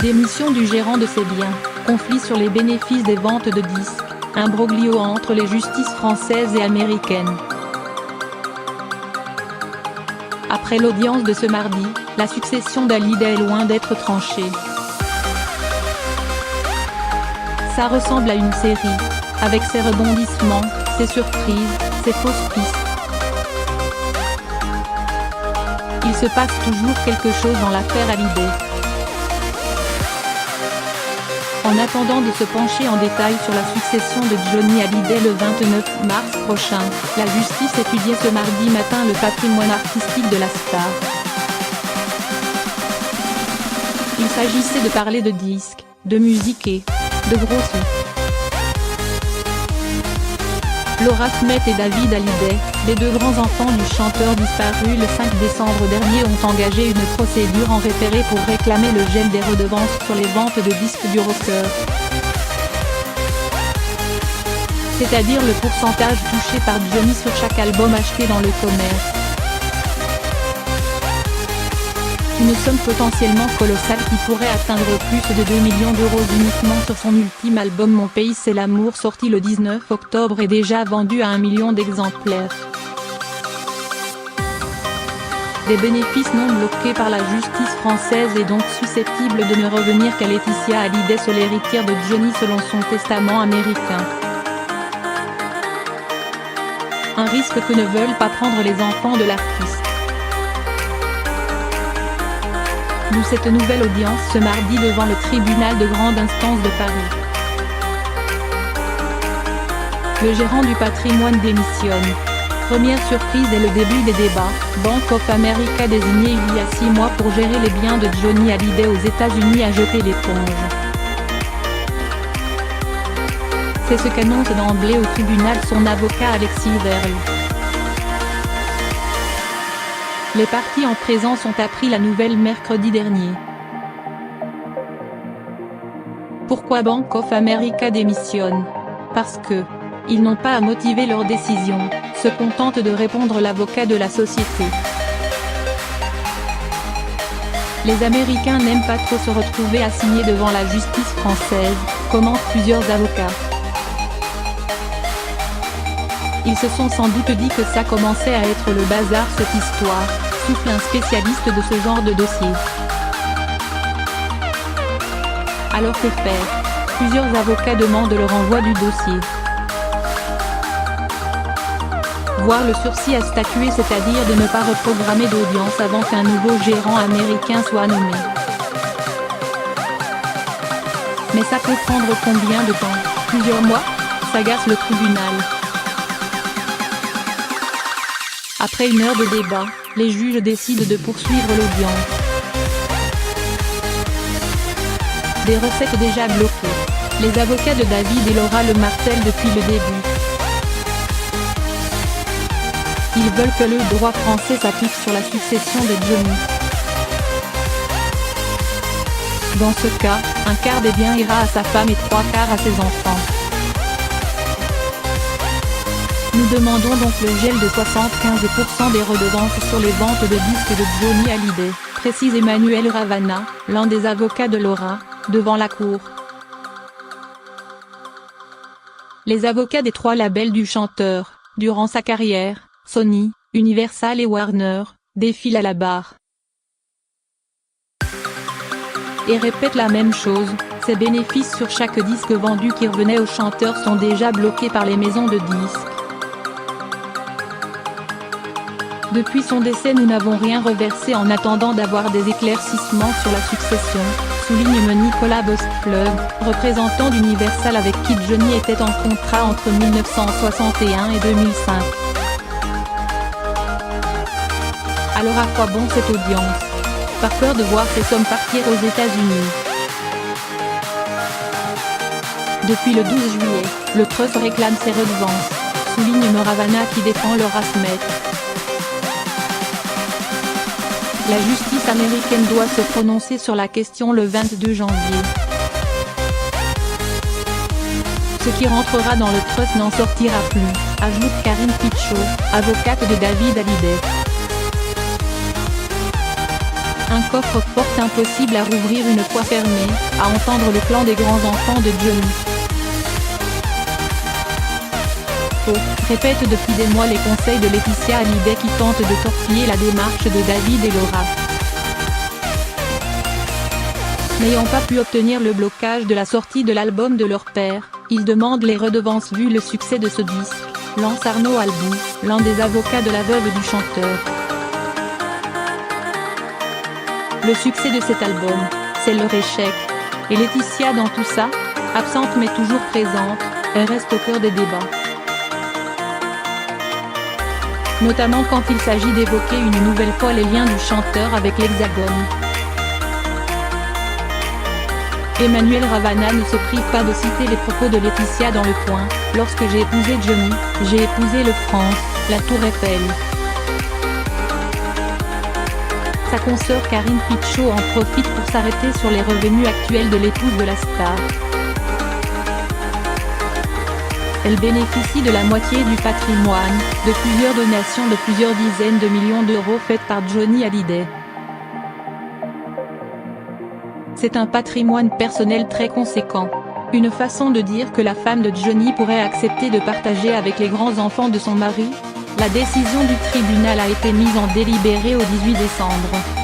Démission du gérant de ses biens, conflit sur les bénéfices des ventes de disques, imbroglio entre les justices françaises et américaines. Après l'audience de ce mardi, la succession d'Hallyday est loin d'être tranchée. Ça ressemble à une série, avec ses rebondissements, ses surprises, ses fausses pistes. Il se passe toujours quelque chose dans l'affaire Hallyday. En attendant de se pencher en détail sur la succession de Johnny Hallyday le 29 mars prochain, la justice étudiait ce mardi matin le patrimoine artistique de la star. Il s'agissait de parler de disques, de musique et de gros sous. Laura Smith et David Hallyday, les deux grands-enfants du chanteur disparu le 5 décembre dernier, ont engagé une procédure en référé pour réclamer le gel des redevances sur les ventes de disques du rocker. C'est-à-dire le pourcentage touché par Johnny sur chaque album acheté dans le commerce. Une somme potentiellement colossale qui pourrait atteindre plus de 2 millions d'euros uniquement sur son ultime album Mon pays c'est l'amour, sorti le 19 octobre et déjà vendu à 1 million d'exemplaires. Des bénéfices non bloqués par la justice française et donc susceptibles de ne revenir qu'à Laetitia Hallyday, seule héritière de Johnny selon son testament américain. Un risque que ne veulent pas prendre les enfants de l'artiste. D'où cette nouvelle audience ce mardi devant le tribunal de grande instance de Paris. Le gérant du patrimoine démissionne. Première surprise dès le début des débats, Bank of America désigné il y a 6 mois pour gérer les biens de Johnny Hallyday aux États-Unis a jeté l'éponge. C'est ce qu'annonce d'emblée au tribunal son avocat Alexis Verle. Les parties en présence ont appris la nouvelle mercredi dernier. Pourquoi Bank of America démissionne? Parce que ils n'ont pas à motiver leur décision, se contente de répondre l'avocat de la société. Les Américains n'aiment pas trop se retrouver assignés devant la justice française, commentent plusieurs avocats. Ils se sont sans doute dit que ça commençait à être le bazar cette histoire, souffle un spécialiste de ce genre de dossier. Alors que faire? Plusieurs avocats demandent le renvoi du dossier. Voir le sursis à statuer, c'est-à-dire de ne pas reprogrammer d'audience avant qu'un nouveau gérant américain soit nommé. Mais ça peut prendre combien de temps? Plusieurs mois? S'agace le tribunal. Après 1 heure de débat, les juges décident de poursuivre l'audience. Des recettes déjà bloquées. Les avocats de David et Laura le martèlent depuis le début. Ils veulent que le droit français s'applique sur la succession de Johnny. Dans ce cas, 1/4 des biens ira à sa femme et 3/4 à ses enfants. Nous demandons donc le gel de 75% des redevances sur les ventes de disques de Johnny Hallyday, précise Emmanuel Ravana, l'un des avocats de Laura, devant la cour. Les avocats des 3 labels du chanteur, durant sa carrière, Sony, Universal et Warner, défilent à la barre. Et répètent la même chose, ces bénéfices sur chaque disque vendu qui revenait au chanteur sont déjà bloqués par les maisons de disques. Depuis son décès, nous n'avons rien reversé en attendant d'avoir des éclaircissements sur la succession, souligne Nicolas Bostplug, représentant d'Universal avec qui Johnny était en contrat entre 1961 et 2005. Alors à quoi bon cette audience? Par peur de voir ces sommes partir aux États-Unis. Depuis le 12 juillet, le trust réclame ses redevances, souligne Ravana qui défend Laura Smith. La justice américaine doit se prononcer sur la question le 22 janvier. Ce qui rentrera dans le trust n'en sortira plus, ajoute Karine Pichot, avocate de David Hallyday. Un coffre-fort impossible à rouvrir une fois fermé, à entendre le clan des grands-enfants de Johnny. Faux, répète depuis des mois les conseils de Laetitia Hallyday qui tente de torpiller la démarche de David et Laura. N'ayant pas pu obtenir le blocage de la sortie de l'album de leur père, ils demandent les redevances vu le succès de ce disque, lance Arnaud Albou, l'un des avocats de la veuve du chanteur. Le succès de cet album, c'est leur échec. Et Laetitia dans tout ça, absente mais toujours présente, elle reste au cœur des débats. Notamment quand il s'agit d'évoquer une nouvelle fois les liens du chanteur avec l'Hexagone. Emmanuel Ravana ne se prive pas de citer les propos de Laetitia dans Le Point, « Lorsque j'ai épousé Johnny, j'ai épousé le France, la Tour Eiffel ». Sa consoeur Karine Pichot en profite pour s'arrêter sur les revenus actuels de l'épouse de la star. Elle bénéficie de la moitié du patrimoine, de plusieurs donations de plusieurs dizaines de millions d'euros faites par Johnny Hallyday. C'est un patrimoine personnel très conséquent. Une façon de dire que la femme de Johnny pourrait accepter de partager avec les grands-enfants de son mari. La décision du tribunal a été mise en délibéré au 18 décembre.